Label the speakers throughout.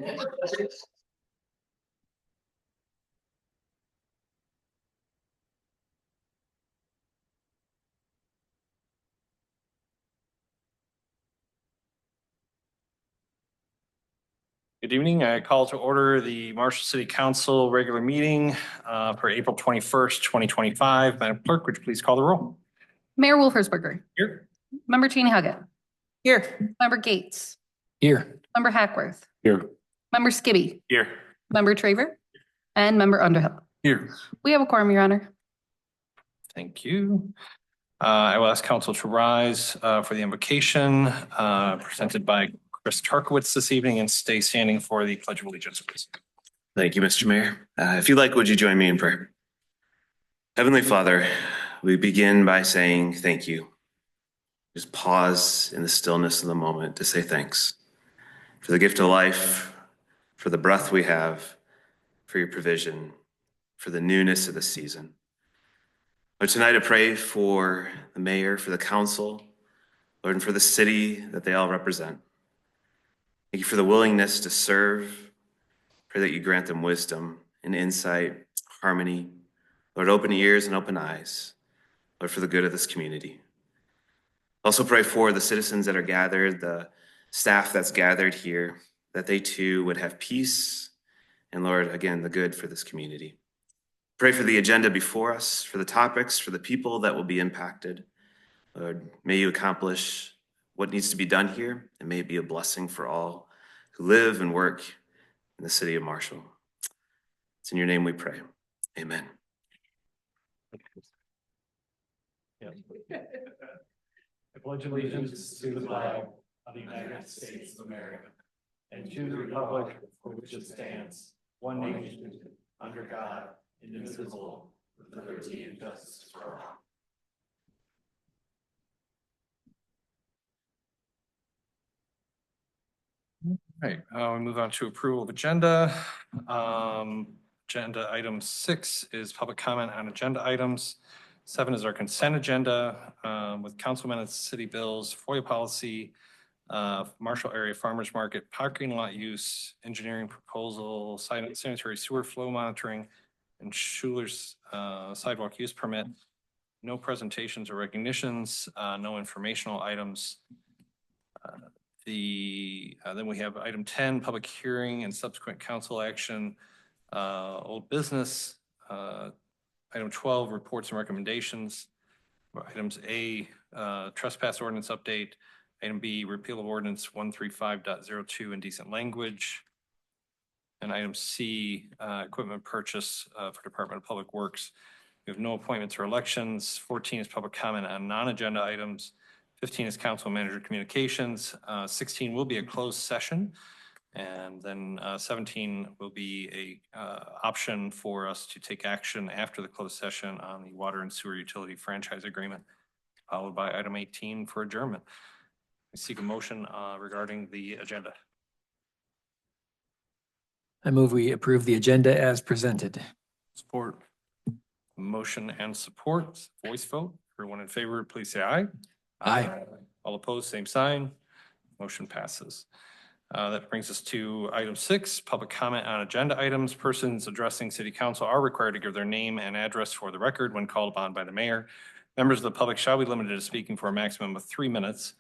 Speaker 1: Good evening. I call to order the Marshall City Council regular meeting for April 21st, 2025. Madam Clerk, would you please call the roll?
Speaker 2: Mayor Wolfersberger.
Speaker 1: Here.
Speaker 2: Member Cheney Huggett.
Speaker 3: Here.
Speaker 2: Member Gates.
Speaker 1: Here.
Speaker 2: Member Hackworth.
Speaker 1: Here.
Speaker 2: Member Skibby.
Speaker 1: Here.
Speaker 2: Member Traver. And Member Underhill.
Speaker 1: Here.
Speaker 2: We have a quorum, Your Honor.
Speaker 1: Thank you. I will ask council to rise for the invocation presented by Chris Tarkowitz this evening and stay standing for the Pledge of Allegiance, please.
Speaker 4: Thank you, Mr. Mayor. If you like, would you join me in prayer? Heavenly Father, we begin by saying thank you. Just pause in the stillness of the moment to say thanks for the gift of life, for the breath we have, for your provision, for the newness of the season. Lord, tonight I pray for the mayor, for the council, Lord, and for the city that they all represent. Thank you for the willingness to serve. Pray that you grant them wisdom and insight, harmony. Lord, open ears and open eyes, Lord, for the good of this community. Also pray for the citizens that are gathered, the staff that's gathered here, that they too would have peace and, Lord, again, the good for this community. Pray for the agenda before us, for the topics, for the people that will be impacted. Lord, may you accomplish what needs to be done here, and may it be a blessing for all who live and work in the city of Marshall. It's in your name we pray. Amen.
Speaker 1: I pledge allegiance to the flag of the United States of America and to the republic for which it stands, one nation, under God, indivisible, with liberty and justice for all. All right, we move on to approval of agenda. Agenda item 6 is public comment on agenda items. 7 is our consent agenda with council minutes, city bills, FOIA policy, Marshall area farmers market, parking lot use, engineering proposal, sanitary sewer flow monitoring, and Schuler's sidewalk use permit. No presentations or recognitions, no informational items. Then we have item 10, public hearing and subsequent council action, old business. Item 12, reports and recommendations. Items A, trespass ordinance update. Item B, repeal of ordinance 135.02 indecent language. And item C, equipment purchase for Department of Public Works. We have no appointments or elections. 14 is public comment on non-agenda items. 15 is council manager communications. 16 will be a closed session. And then 17 will be a option for us to take action after the closed session on the water and sewer utility franchise agreement, followed by item 18 for adjournment. I seek a motion regarding the agenda.
Speaker 5: I move we approve the agenda as presented.
Speaker 1: Support. Motion and support. Voice vote. Everyone in favor, please say aye.
Speaker 5: Aye.
Speaker 1: All opposed, same sign. Motion passes. That brings us to item 6, public comment on agenda items. Persons addressing city council are required to give their name and address for the record when called upon by the mayor. Members of the public shall be limited to speaking for a maximum of 3 minutes.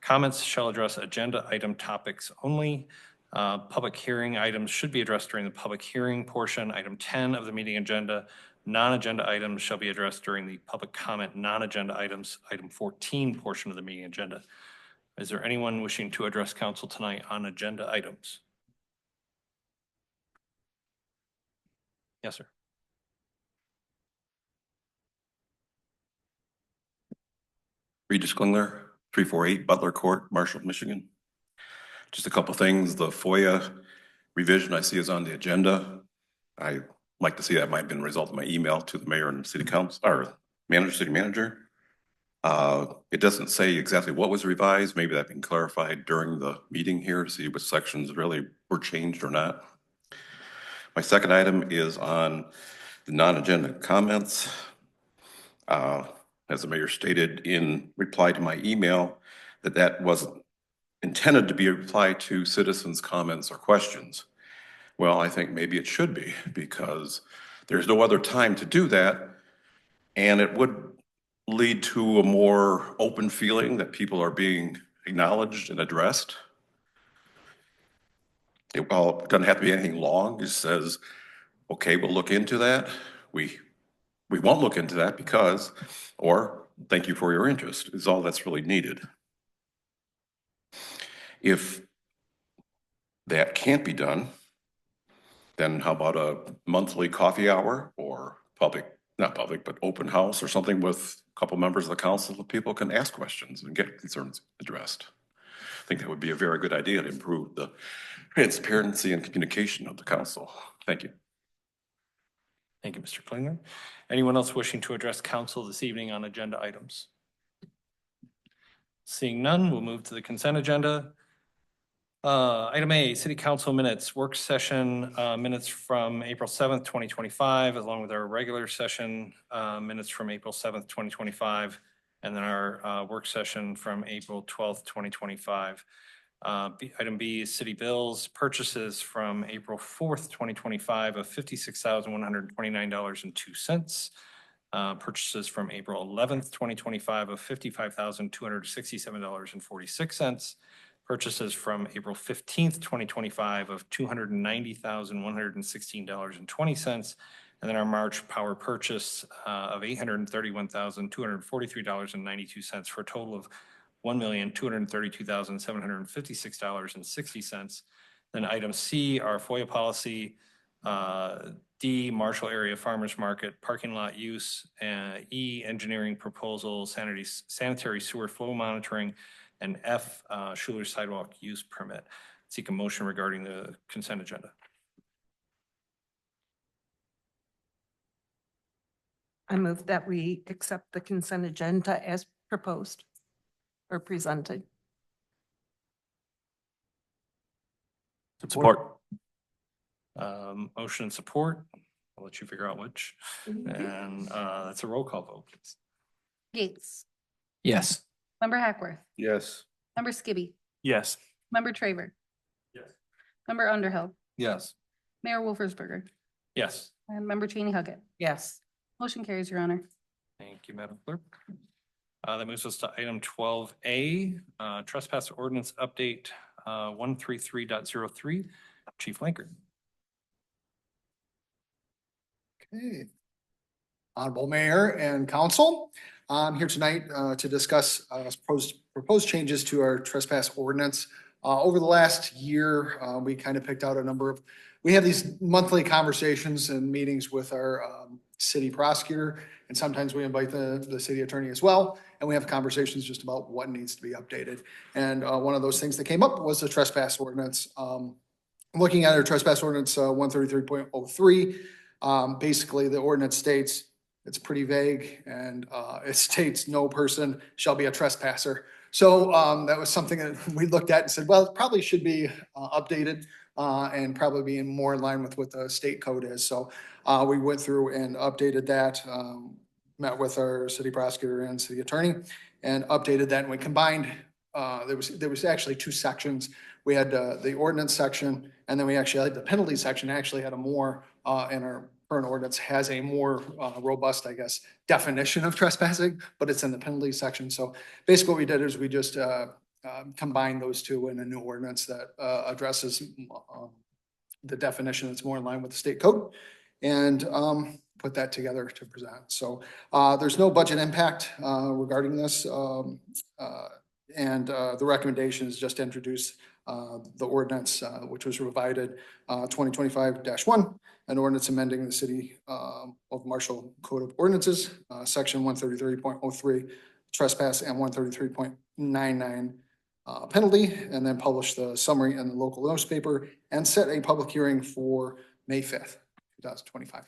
Speaker 1: Comments shall address agenda item topics only. Public hearing items should be addressed during the public hearing portion. Item 10 of the meeting agenda. Non-agenda items shall be addressed during the public comment non-agenda items, item 14 portion of the meeting agenda. Is there anyone wishing to address council tonight on agenda items? Yes, sir.
Speaker 6: Regis Klingler, 348 Butler Court, Marshall, Michigan. Just a couple things. The FOIA revision I see is on the agenda. I like to see that might have been a result of my email to the mayor and city council or city manager. It doesn't say exactly what was revised. Maybe that can clarified during the meeting here to see which sections really were changed or not. My second item is on the non-agenda comments. As the mayor stated in reply to my email, that wasn't intended to be a reply to citizens' comments or questions. Well, I think maybe it should be, because there's no other time to do that. And it would lead to a more open feeling that people are being acknowledged and addressed. It doesn't have to be anything long. It just says, okay, we'll look into that. We won't look into that because, or thank you for your interest, is all that's really needed. If that can't be done, then how about a monthly coffee hour or not public, but open house or something with a couple members of the council that people can ask questions and get concerns addressed. I think that would be a very good idea to improve the transparency and communication of the council. Thank you.
Speaker 1: Thank you, Mr. Klingler. Anyone else wishing to address council this evening on agenda items? Seeing none, we'll move to the consent agenda. Item A, City Council minutes, work session minutes from April 7th, 2025, along with our regular session minutes from April 7th, 2025, and then our work session from April 12th, 2025. Item B is city bills, purchases from April 4th, 2025 of $56,129.02. Purchases from April 11th, 2025 of $55,267.46. Purchases from April 15th, 2025 of $290,116.20. And then our March power purchase of $831,243.92 for a total of $1,232,756.60. Then item C, our FOIA policy. D, Marshall Area Farmers Market parking lot use. E, engineering proposal, sanitary sewer flow monitoring. And F, Schuler sidewalk use permit. Seek a motion regarding the consent agenda.
Speaker 3: I move that we accept the consent agenda as proposed or presented.
Speaker 1: Support. Motion and support. I'll let you figure out which. And that's a roll call vote, please.
Speaker 2: Gates,
Speaker 5: Yes.
Speaker 2: Member Hackworth,
Speaker 6: Yes.
Speaker 2: Member Skibby,
Speaker 5: Yes.
Speaker 2: Member Traver,
Speaker 1: Yes.
Speaker 2: Member Underhill,
Speaker 1: Yes.
Speaker 2: Mayor Wolfersberger,
Speaker 1: Yes.
Speaker 2: and Member Cheney Huggett.
Speaker 3: Yes.
Speaker 2: Motion carries, Your Honor.
Speaker 1: Thank you, Madam Clerk. That moves us to item 12A, trespass ordinance update 133.03. Chief Lankert.
Speaker 7: Okay. Honorable Mayor and Council, I'm here tonight to discuss proposed changes to our trespass ordinance. Over the last year, we kind of picked out a number of, we have these monthly conversations and meetings with our city prosecutor, and sometimes we invite the city attorney as well, and we have conversations just about what needs to be updated. And one of those things that came up was the trespass ordinance. Looking at our trespass ordinance 133.03, basically the ordinance states, it's pretty vague, and it states no person shall be a trespasser. So that was something that we looked at and said, well, it probably should be updated and probably be more in line with what the state code is. So we went through and updated that, met with our city prosecutor and city attorney, and updated that. And we combined, there was actually two sections. We had the ordinance section, and then we actually had the penalty section. Actually had a more in our current ordinance has a more robust, I guess, definition of trespassing, but it's in the penalty section. So basically what we did is we just combined those two in a new ordinance that addresses the definition that's more in line with the state code, and put that together to present. So there's no budget impact regarding this. And the recommendation is just to introduce the ordinance, which was revised 2025-1, an ordinance amending the City of Marshall Code of Ordinances, section 133.03 trespass and 133.99 penalty, and then publish the summary in the local newspaper and set a public hearing for May 5th, 2025.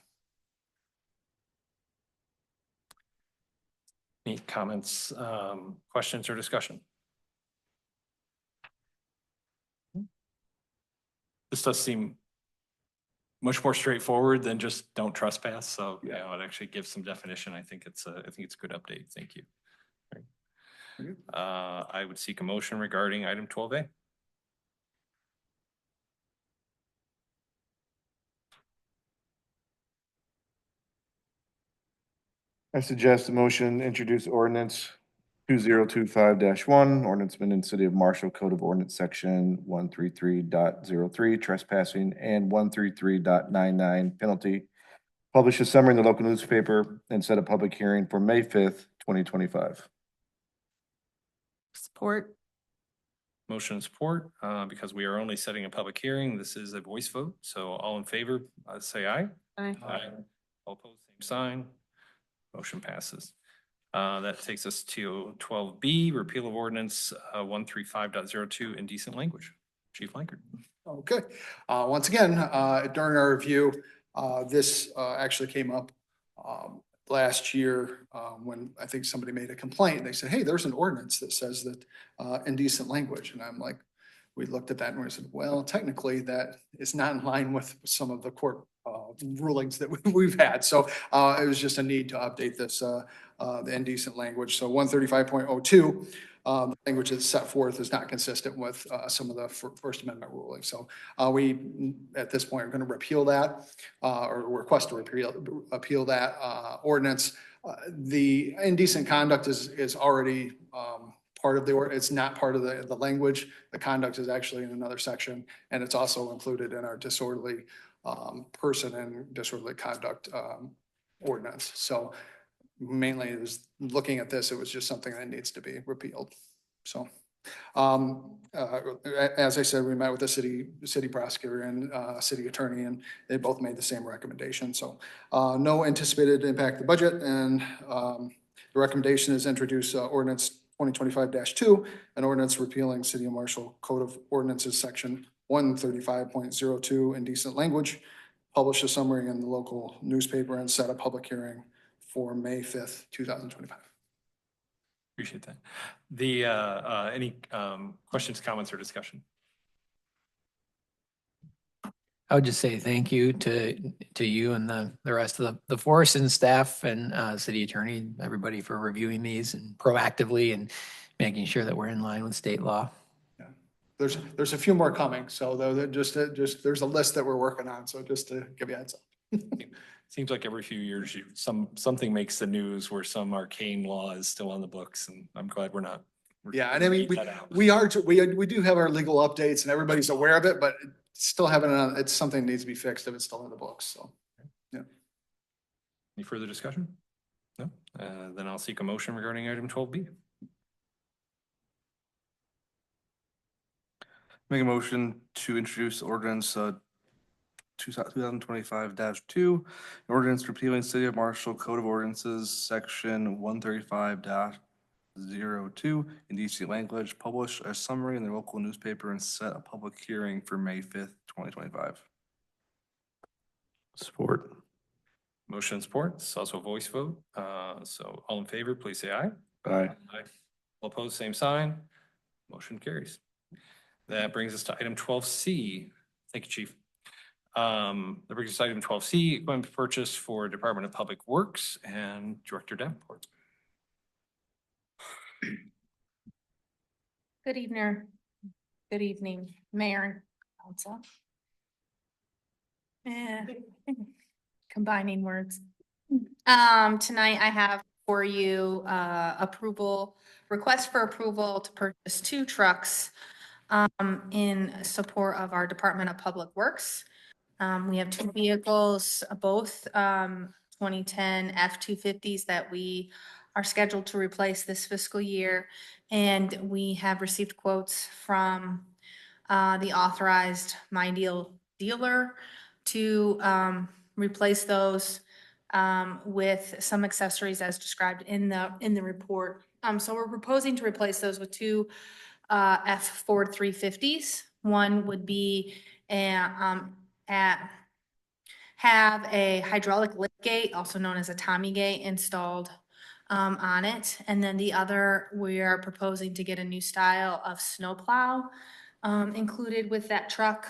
Speaker 1: Any comments, questions, or discussion? This does seem much more straightforward than just don't trespass. So, you know, it actually gives some definition. I think it's a good update. Thank you. I would seek a motion regarding item 12A.
Speaker 8: I suggest a motion, introduce ordinance 2025-1, ordinance amending City of Marshall Code of Ordinance Section 133.03 trespassing and 133.99 penalty. Publish a summary in the local newspaper and set a public hearing for May 5th, 2025.
Speaker 3: Support.
Speaker 1: Motion and support, because we are only setting a public hearing. This is a voice vote. So all in favor, say aye.
Speaker 3: Aye.
Speaker 1: All opposed, same sign. Motion passes. That takes us to 12B, repeal of ordinance 135.02, indecent language. Chief Lankard.
Speaker 7: Okay, once again, during our review, this actually came up last year when I think somebody made a complaint. They said, hey, there's an ordinance that says that indecent language. And I'm like, we looked at that and we said, well, technically that is not in line with some of the court rulings that we've had. So it was just a need to update this, the indecent language. So 135.02, the language that's set forth is not consistent with some of the First Amendment rulings. So we, at this point, are going to repeal that or request to appeal that ordinance. The indecent conduct is already part of the, it's not part of the language. The conduct is actually in another section, and it's also included in our disorderly person and disorderly conduct ordinance. So mainly it was looking at this, it was just something that needs to be repealed. So as I said, we met with the city prosecutor and city attorney, and they both made the same recommendation. So no anticipated impact to the budget, and the recommendation is introduce ordinance 2025-2, an ordinance repealing City of Marshall Code of Ordinances Section 135.02, indecent language, publish a summary in the local newspaper, and set a public hearing for May 5th, 2025.
Speaker 1: Appreciate that. The, any questions, comments, or discussion?
Speaker 5: I would just say thank you to you and the rest of the force and staff and city attorney, everybody for reviewing these and proactively and making sure that we're in line with state law.
Speaker 7: There's a few more coming, so just there's a list that we're working on, so just to give you a heads up.
Speaker 1: Seems like every few years something makes the news where some arcane law is still on the books, and I'm glad we're not.
Speaker 7: Yeah, and I mean,
Speaker 1: that out.
Speaker 7: we do have our legal updates and everybody's aware of it, but still haven't, it's something that needs to be fixed if it's still in the books, so. Yeah.
Speaker 1: Any further discussion? No? Then I'll seek a motion regarding item 12B.
Speaker 8: Make a motion to introduce ordinance 2025-2, an ordinance repealing City of Marshall Code of Ordinances, Section 135.02, indecent language, publish a summary in the local newspaper, and set a public hearing for May 5th, 2025. Support.
Speaker 1: Motion and support. It's also a voice vote. So all in favor, please say aye.
Speaker 8: Aye.
Speaker 1: Aye. All opposed, same sign. Motion carries. That brings us to item 12C. Thank you, Chief. That brings us to item 12C, equipment purchase for Department of Public Works, and Director Davenport.
Speaker 9: Good evening, Mayor and Council. Combining words. Tonight I have for you request for approval to purchase 2 trucks in support of our Department of Public Works. We have 2 vehicles, both 2010 F-250s that we are scheduled to replace this fiscal year. And we have received quotes from the authorized My Deal dealer to replace those with some accessories as described in the report. So we're proposing to replace those with 2 F-Ford 350s. One would be have a hydraulic lift gate, also known as a Tommy gate, installed on it. And then the other, we are proposing to get a new style of snowplow included with that truck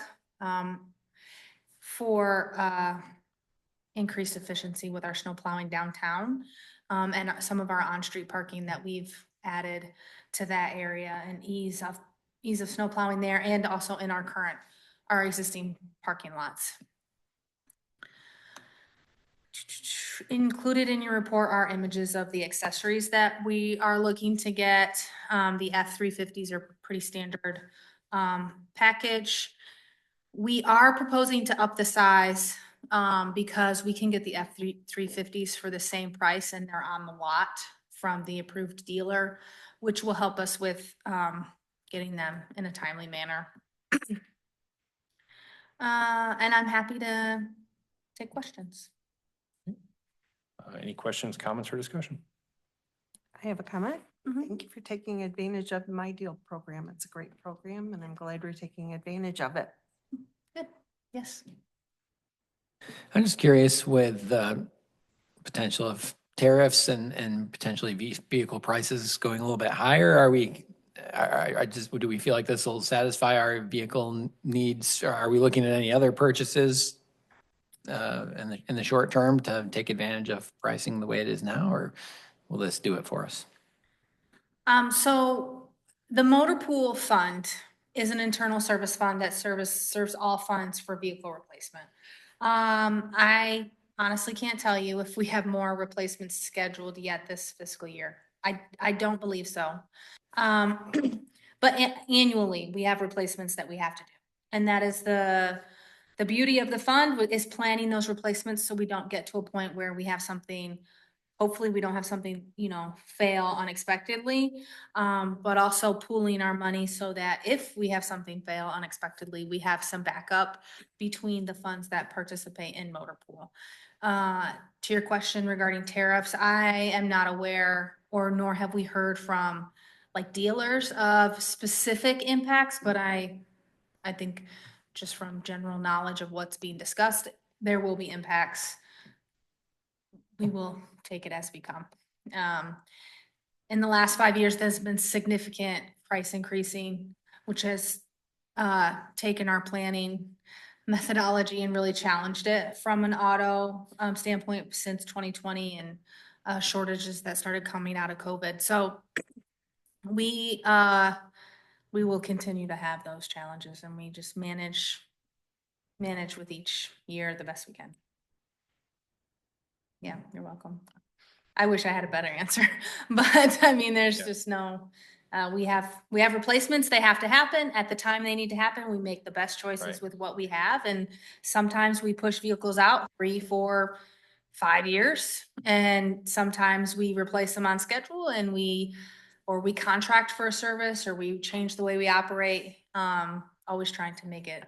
Speaker 9: for increased efficiency with our snow plowing downtown and some of our on-street parking that we've added to that area and ease of snow plowing there and also in our existing parking lots. Included in your report are images of the accessories that we are looking to get. The F-350s are pretty standard package. We are proposing to up the size because we can get the F-350s for the same price and they're on the lot from the approved dealer, which will help us with getting them in a timely manner. And I'm happy to take questions.
Speaker 1: Any questions, comments, or discussion?
Speaker 3: I have a comment.
Speaker 9: Mhm.
Speaker 3: Thank you for taking advantage of the My Deal program. It's a great program and I'm glad we're taking advantage of it.
Speaker 9: Good, yes.
Speaker 5: I'm just curious with potential of tariffs and potentially vehicle prices going a little bit higher. Do we feel like this will satisfy our vehicle needs? Or are we looking at any other purchases in the short term to take advantage of pricing the way it is now, or will this do it for us?
Speaker 9: So the motor pool fund is an internal service fund that serves all funds for vehicle replacement. I honestly can't tell you if we have more replacements scheduled yet this fiscal year. I don't believe so. But annually, we have replacements that we have to do. And that is the beauty of the fund is planning those replacements so we don't get to a point where we have something, hopefully we don't have something, fail unexpectedly, but also pooling our money so that if we have something fail unexpectedly, we have some backup between the funds that participate in motor pool. To your question regarding tariffs, I am not aware nor have we heard from like dealers of specific impacts, but I think just from general knowledge of what's being discussed, there will be impacts. We will take it as we come. In the last 5 years, there's been significant price increasing, which has taken our planning methodology and really challenged it from an auto standpoint since 2020 and shortages that started coming out of COVID. So we will continue to have those challenges and we just manage with each year the best we can. Yeah, you're welcome. I wish I had a better answer, but I mean, there's just no, we have replacements. They have to happen at the time they need to happen. We make the best choices
Speaker 1: Right.
Speaker 9: with what we have. And sometimes we push vehicles out 3, 4, 5 years. And sometimes we replace them on schedule and we contract for a service or we change the way we operate. Always trying to make it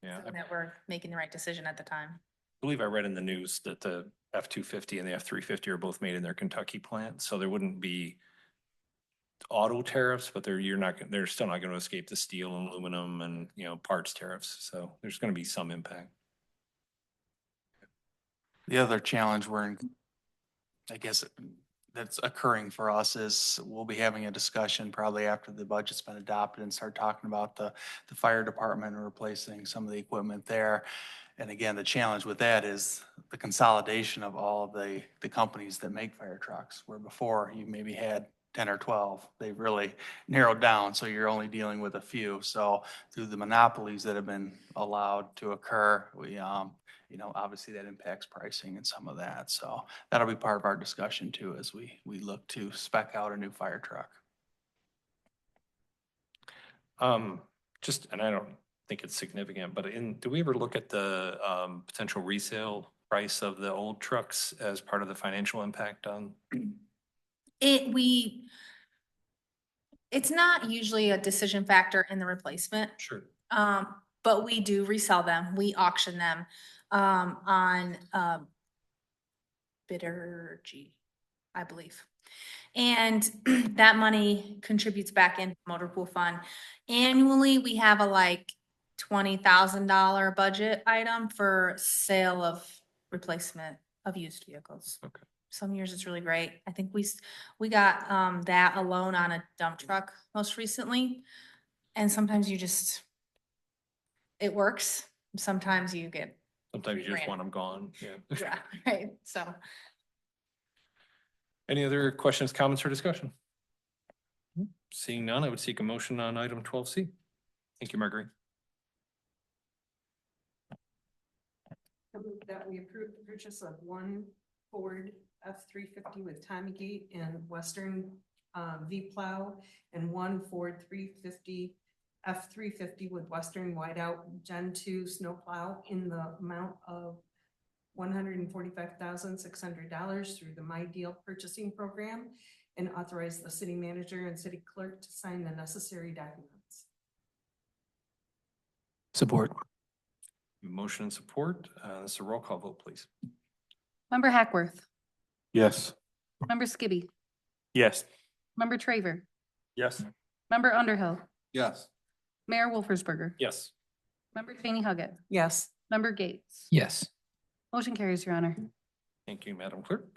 Speaker 1: Yeah,
Speaker 9: so that we're making the right decision at the time.
Speaker 1: I believe I read in the news that the F-250 and the F-350 are both made in their Kentucky plant, so there wouldn't be auto tariffs, but they're still not going to escape the steel and aluminum and, parts tariffs. So there's going to be some impact.
Speaker 10: The other challenge that's occurring for us is we'll be having a discussion probably after the budget's been adopted and start talking about the fire department and replacing some of the equipment there. And again, the challenge with that is the consolidation of all of the companies that make fire trucks, where before you maybe had 10 or 12. They've really narrowed down, so you're only dealing with a few. So through the monopolies that have been allowed to occur, we, obviously that impacts pricing and some of that. So that'll be part of our discussion too, as we look to spec out a new fire truck.
Speaker 1: And I don't think it's significant, but do we ever look at the potential resale price of the old trucks as part of the financial impact on?
Speaker 9: It's not usually a decision factor in the replacement.
Speaker 1: Sure.
Speaker 9: But we do resell them. We auction them on Biddergy, I believe. And that money contributes back into the motor pool fund. Annually, we have a $20,000 budget item for sale of replacement of used vehicles.
Speaker 1: Okay.
Speaker 9: Some years it's really great. I think we got that alone on a dump truck most recently. And sometimes it works. Sometimes you get.
Speaker 1: Sometimes you just
Speaker 9: Ran.
Speaker 1: want them gone. Yeah.
Speaker 9: Yeah, right. So.
Speaker 1: Any other questions, comments, or discussion? Seeing none, I would seek a motion on item 12C. Thank you, Marguerite.
Speaker 3: I move that we approve the purchase of one Ford F-350 with Tommy Gate and Western V-Plow and one Ford F-350 with Western Whiteout Gen 2 snowplow in the amount of $145,600 through the My Deal purchasing program, and authorize the city manager and city clerk to sign the necessary documents.
Speaker 5: Support.
Speaker 1: Motion and support. This is a roll call vote, please.
Speaker 2: Member Hackworth,
Speaker 8: Yes.
Speaker 2: Member Skibby,
Speaker 8: Yes.
Speaker 2: Member Traver,
Speaker 8: Yes.
Speaker 2: Member Underhill,
Speaker 8: Yes.
Speaker 2: Mayor Wolfersberger,
Speaker 1: Yes.
Speaker 2: Member Cheney Huggett,
Speaker 3: Yes.
Speaker 2: Member Gates.
Speaker 5: Yes.
Speaker 2: Motion carries, Your Honor.
Speaker 1: Thank you, Madam Clerk.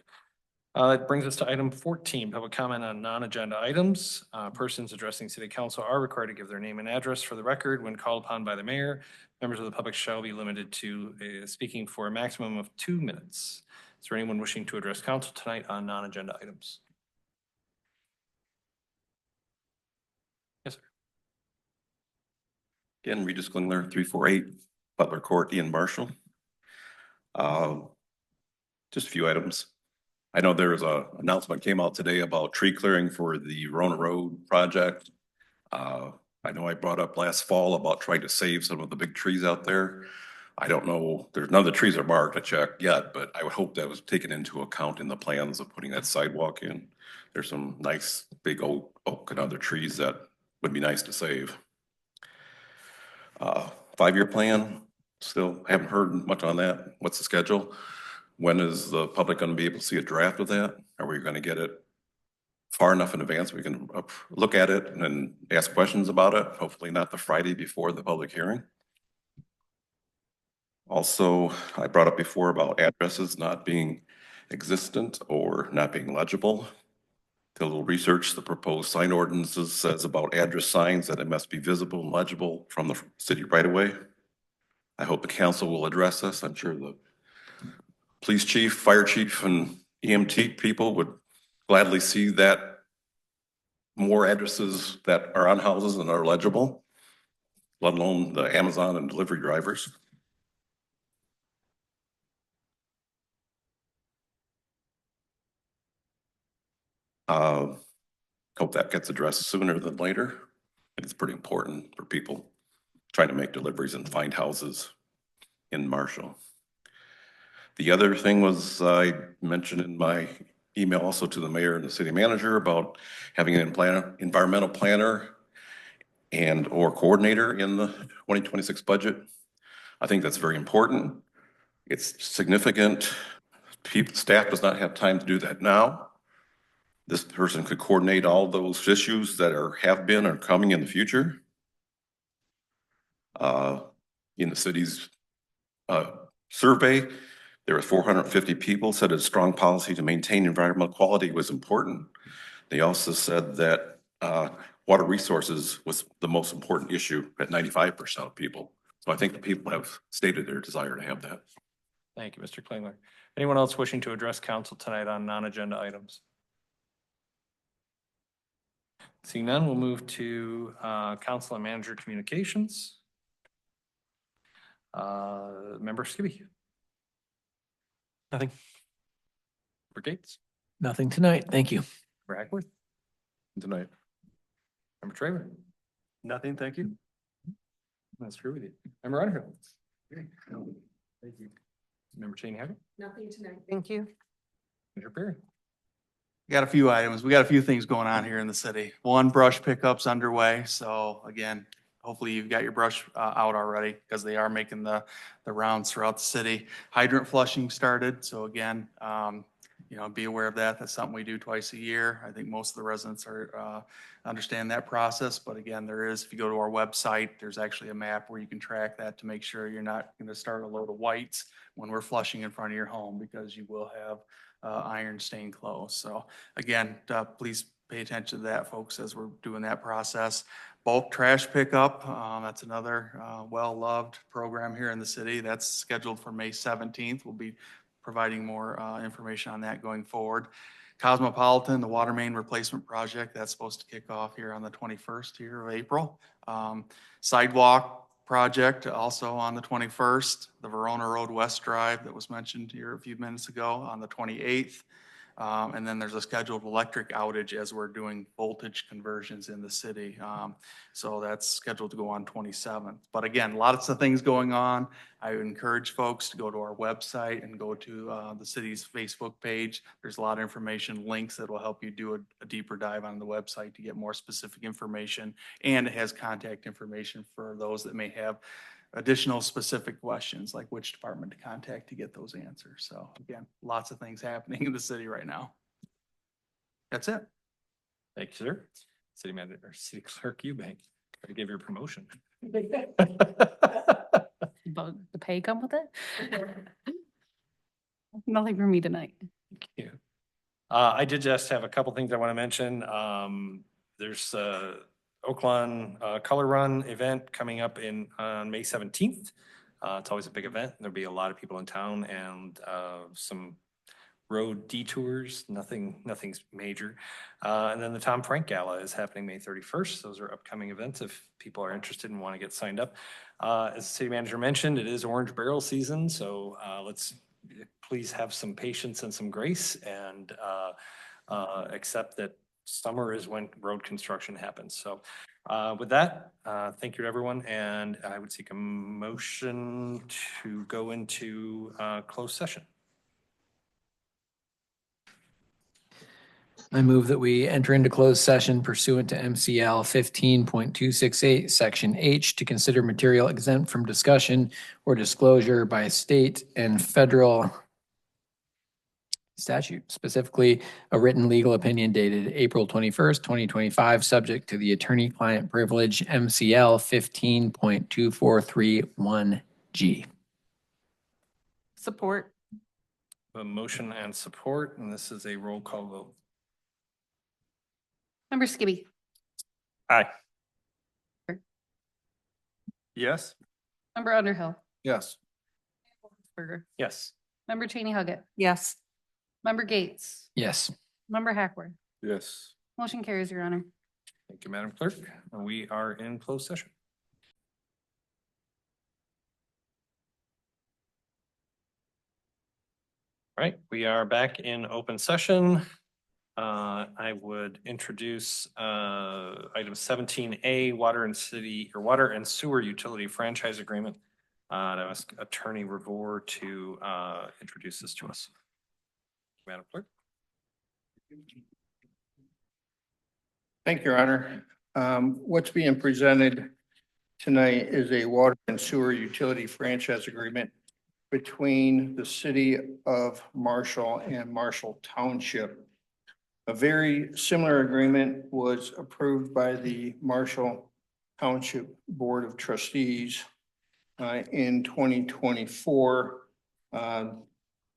Speaker 1: It brings us to item 14, public comment on non-agenda items. Persons addressing city council are required to give their name and address for the record when called upon by the mayor. Members of the public shall be limited to speaking for a maximum of 2 minutes. Is there anyone wishing to address council tonight on non-agenda items? Yes, sir.
Speaker 6: Again, Regis Klingler, 348 Butler Court, Ian Marshall. Just a few items. I know there was a announcement came out today about tree clearing for the Rona Road project. I know I brought up last fall about trying to save some of the big trees out there. I don't know, there's none of the trees are marked, I checked yet, but I would hope that was taken into account in the plans of putting that sidewalk in. There's some nice big oak and other trees that would be nice to save. 5-year plan, still haven't heard much on that. What's the schedule? When is the public going to be able to see a draft of that? Are we going to get it far enough in advance we can look at it and ask questions about it? Hopefully not the Friday before the public hearing. Also, I brought up before about addresses not being existent or not being legible. Did a little research. The proposed sign ordinances says about address signs that it must be visible and legible from the city right away. I hope the council will address this. I'm sure the police chief, fire chief, and EMT people would gladly see that more addresses that are on houses and are legible, let alone the Amazon and delivery drivers. Hope that gets addressed sooner than later. It's pretty important for people trying to make deliveries and find houses in Marshall. The other thing was I mentioned in my email also to the mayor and the city manager about having an environmental planner and or coordinator in the 2026 budget. I think that's very important. It's significant. Staff does not have time to do that now. This person could coordinate all those issues that have been or coming in the future. In the city's survey, there were 450 people said a strong policy to maintain environmental quality was important. They also said that water resources was the most important issue at 95% of people. So I think the people have stated their desire to have that.
Speaker 1: Thank you, Mr. Klingler. Anyone else wishing to address council tonight on non-agenda items? Seeing none, we'll move to council and manager communications. Member Skibby.
Speaker 5: Nothing.
Speaker 1: Member Gates.
Speaker 5: Nothing tonight. Thank you.
Speaker 1: Member Hackworth.
Speaker 8: Tonight.
Speaker 1: Member Traver.
Speaker 8: Nothing, thank you.
Speaker 1: That's true with you. Member Underhill. Thank you. Member Cheney Huggett.
Speaker 3: Nothing tonight. Thank you.
Speaker 1: Mr. Perry.
Speaker 10: We got a few items. We got a few things going on here in the city. One, brush pickup's underway. So again, hopefully you've got your brush out already because they are making the rounds throughout the city. Hydrant flushing started. So again, be aware of that. That's something we do twice a year. I think most of the residents are understand that process. But again, if you go to our website, there's actually a map where you can track that to make sure you're not going to start a load of whites when we're flushing in front of your home because you will have iron stained clothes. So again, please pay attention to that, folks, as we're doing that process. Bulk trash pickup, that's another well-loved program here in the city. That's scheduled for May 17th. We'll be providing more information on that going forward. Cosmopolitan, the water main replacement project, that's supposed to kick off here on the 21st here of April. Sidewalk project also on the 21st, the Verona Road West Drive that was mentioned here a few minutes ago on the 28th. And then there's a scheduled electric outage as we're doing voltage conversions in the city. So that's scheduled to go on 27th. But again, lots of things going on. I would encourage folks to go to our website and go to the city's Facebook page. There's a lot of information, links that will help you do a deeper dive on the website to get more specific information. And it has contact information for those that may have additional specific questions, like which department to contact to get those answers. So again, lots of things happening in the city right now. That's it.
Speaker 1: Thank you, sir. City manager, or city clerk Eubank, try to give your promotion.
Speaker 2: But the pay come with it? Nothing for me tonight.
Speaker 1: Thank you. I did just have a couple things I want to mention. There's Oaklawn Color Run event coming up on May 17th. It's always a big event. There'll be a lot of people in town and some road detours, nothing's major. And then the Tom Frank Gala is happening May 31st. Those are upcoming events if people are interested and want to get signed up. As the city manager mentioned, it is orange barrel season, so let's please have some patience and some grace and accept that summer is when road construction happens. So with that, thank you to everyone. And I would seek a motion to go into closed session.
Speaker 5: I move that we enter into closed session pursuant to MCL 15.268, Section H, to consider material exempt from discussion or disclosure by state and federal statute, specifically a written legal opinion dated April 21st, 2025, subject to the attorney-client privilege, MCL 15.2431G.
Speaker 2: Support.
Speaker 1: A motion and support, and this is a roll call vote.
Speaker 2: Member Skibby.
Speaker 1: Aye. Yes.
Speaker 2: Member Underhill.
Speaker 8: Yes.
Speaker 2: Burger.
Speaker 1: Yes.
Speaker 2: Member Cheney Huggett.
Speaker 3: Yes.
Speaker 2: Member Gates.
Speaker 5: Yes.
Speaker 2: Member Hackworth.
Speaker 8: Yes.
Speaker 2: Motion carries, Your Honor.
Speaker 1: Thank you, Madam Clerk. We are in closed session. All right, we are back in open session. I would introduce item 17A, water and sewer utility franchise agreement. And ask Attorney Revore to introduce this to us. Madam Clerk.
Speaker 11: Thank you, Your Honor. What's being presented tonight is a water and sewer utility franchise agreement between the city of Marshall and Marshall Township. A very similar agreement was approved by the Marshall Township Board of Trustees in 2024. At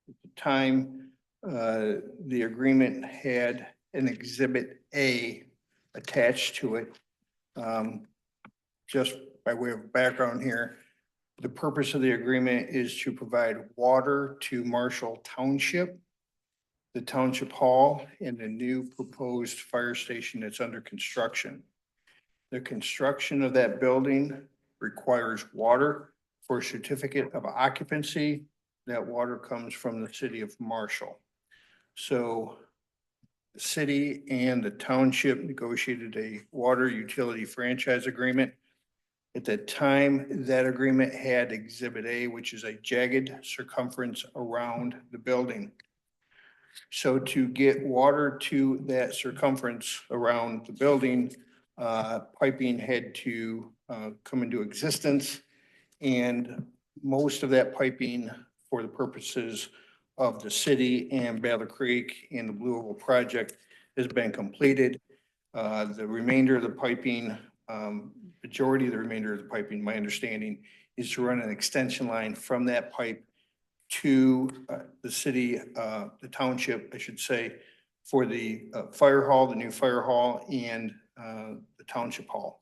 Speaker 11: the time, the agreement had an Exhibit A attached to it. Just by way of background here, the purpose of the agreement is to provide water to Marshall Township, the Township Hall, and the new proposed fire station that's under construction. The construction of that building requires water for a certificate of occupancy. That water comes from the city of Marshall. So the city and the township negotiated a water utility franchise agreement. At that time, that agreement had Exhibit A, which is a jagged circumference around the building. So to get water to that circumference around the building, piping had to come into existence. And most of that piping for the purposes of the city and Battle Creek and the Blue Oval project has been completed. The remainder of the piping, majority of the remainder of the piping, my understanding, is to run an extension line from that pipe to the city, the township, I should say, for the fire hall, the new fire hall, and the township hall.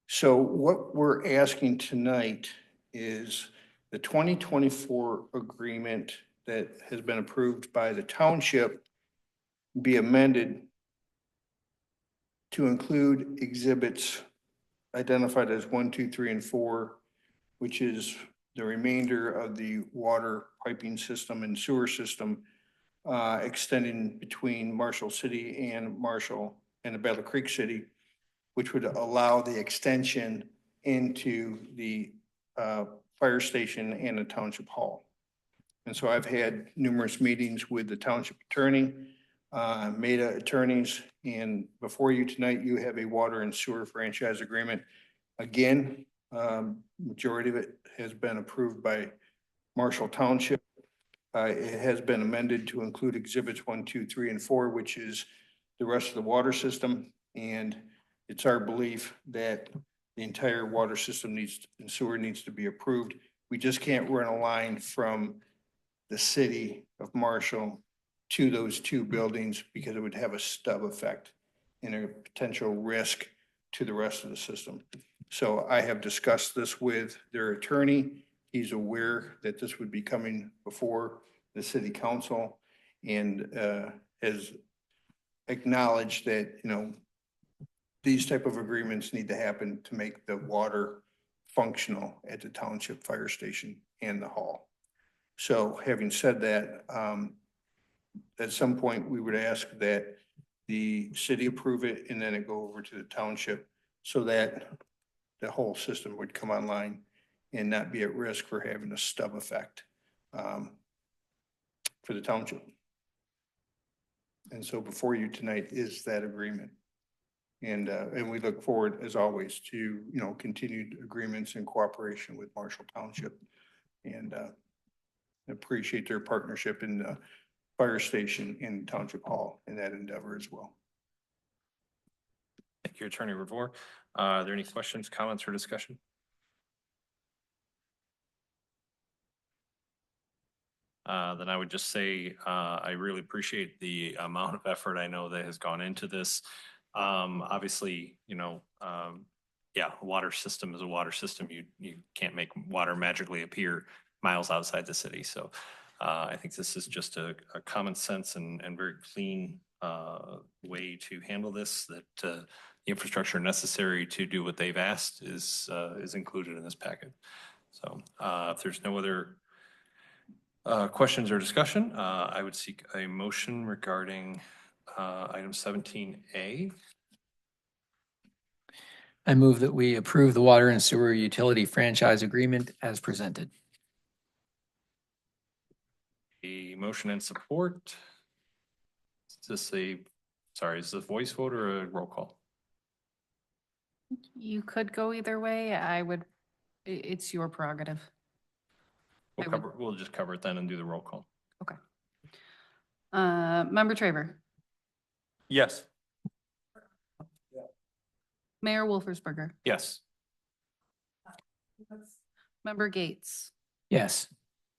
Speaker 11: So what we're asking tonight is the 2024 agreement that has been approved by the township be amended to include exhibits identified as 1, 2, 3, and 4, which is the remainder of the water piping system and sewer system extending between Marshall City and the Battle Creek City, which would allow the extension into the fire station and the township hall. And so I've had numerous meetings with the township attorney, MEDA attorneys, and before you tonight, you have a water and sewer franchise agreement. Again, majority of it has been approved by Marshall Township. It has been amended to include exhibits 1, 2, 3, and 4, which is the rest of the water system. And it's our belief that the entire water system and sewer needs to be approved. We just can't run a line from the city of Marshall to those two buildings because it would have a stub effect and a potential risk to the rest of the system. So I have discussed this with their attorney. He's aware that this would be coming before the city council and has acknowledged that, these type of agreements need to happen to make the water functional at the township fire station and the hall. So having said that, at some point, we would ask that the city approve it and then it go over to the township so that the whole system would come online and not be at risk for having a stub effect for the township. And so before you tonight is that agreement. And we look forward, as always, to, continued agreements and cooperation with Marshall Township. And appreciate their partnership in the fire station in Township Hall in that endeavor as well.
Speaker 1: Thank you, Attorney Revore. Are there any questions, comments, or discussion? Then I would just say, I really appreciate the amount of effort I know that has gone into this. Obviously, a water system is a water system. You can't make water magically appear miles outside the city. So I think this is just a common sense and very clean way to handle this, that the infrastructure necessary to do what they've asked is included in this packet. So if there's no other questions or discussion, I would seek a motion regarding item 17A.
Speaker 5: I move that we approve the water and sewer utility franchise agreement as presented.
Speaker 1: A motion and support. Is this a voice vote or a roll call?
Speaker 2: You could go either way. It's your prerogative.
Speaker 1: We'll just cover it then and do the roll call.
Speaker 2: Okay. Member Traver,
Speaker 1: Yes.
Speaker 2: Mayor Wolfersberger,
Speaker 1: Yes.
Speaker 2: Member Gates,
Speaker 5: Yes.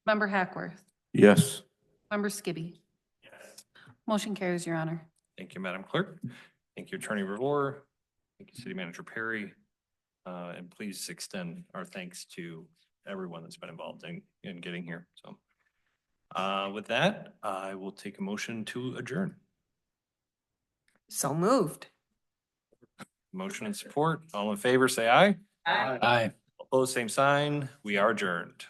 Speaker 2: Member Hackworth,
Speaker 8: Yes.
Speaker 2: Member Skibby.
Speaker 1: Yes.
Speaker 2: Motion carries, Your Honor.
Speaker 1: Thank you, Madam Clerk. Thank you, Attorney Revore. Thank you, City Manager Perry. And please extend our thanks to everyone that's been involved in getting here. So with that, I will take a motion to adjourn.
Speaker 3: So moved.
Speaker 1: Motion and support. All in favor, say aye.
Speaker 5: Aye.
Speaker 1: Opposed, same sign. We are adjourned.